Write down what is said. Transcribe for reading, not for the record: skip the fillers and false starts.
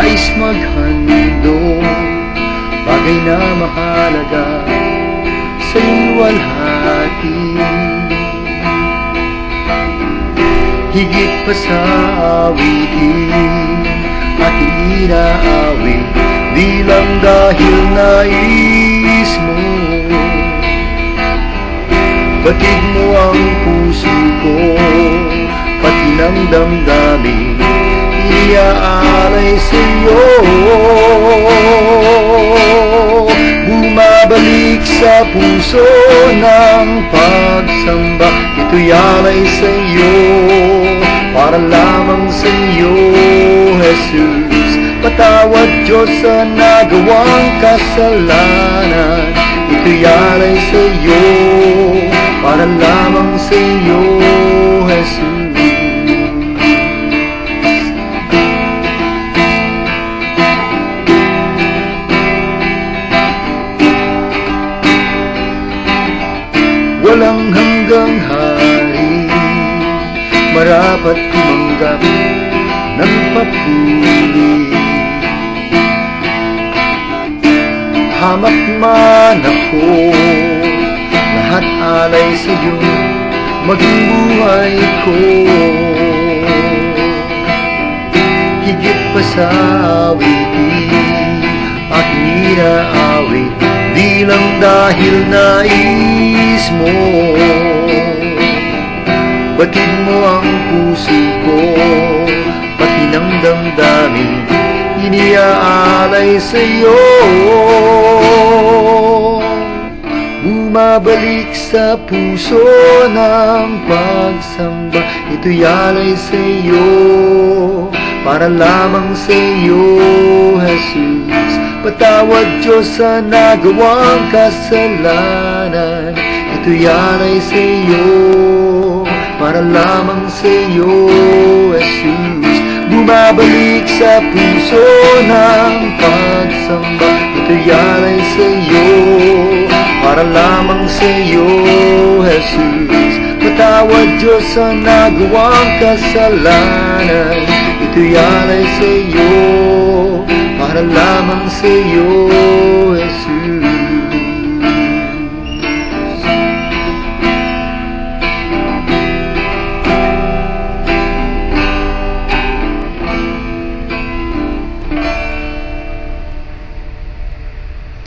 nais maghandog, bagay na mahalaga sa'yo'y walhati. Higit pa sa awitin ating inaawit, di lang dahil nais mo. Batid mo ang puso ko, pati ng damdamin, iaalay sa'yo. Bumabalik sa puso ng pagsamba, ito'y alay sa'yo, para lamang sa'yo, Jesus. Patawad Diyos sa nagawang kasalanan, ito'y alay sa'yo, para lamang sa'yo, Jesus. Walang hanggang hari, marapat tumanggap ng papuri. Hamak man ako, lahat alay sa'yo, maging buhay ko. Higit pa sa awitin, aking inaawit, di lang dahil nais mo. Batid mo ang puso ko, pati ng damdamin, iniaalay sa'yo. Bumabalik sa puso ng pagsamba, ito'y alay sa'yo, para lamang sa'yo, Jesus. Patawad Diyos sa nagawang kasalanan, ito'y alay sa'yo, para lamang sa'yo, Jesus. Bumabalik sa puso ng pagsamba, ito'y alay sa'yo, para lamang sa'yo, Jesus. Patawad Diyos sa nagawang kasalanan, ito'y alay sa'yo, para lamang sa'yo, Jesus.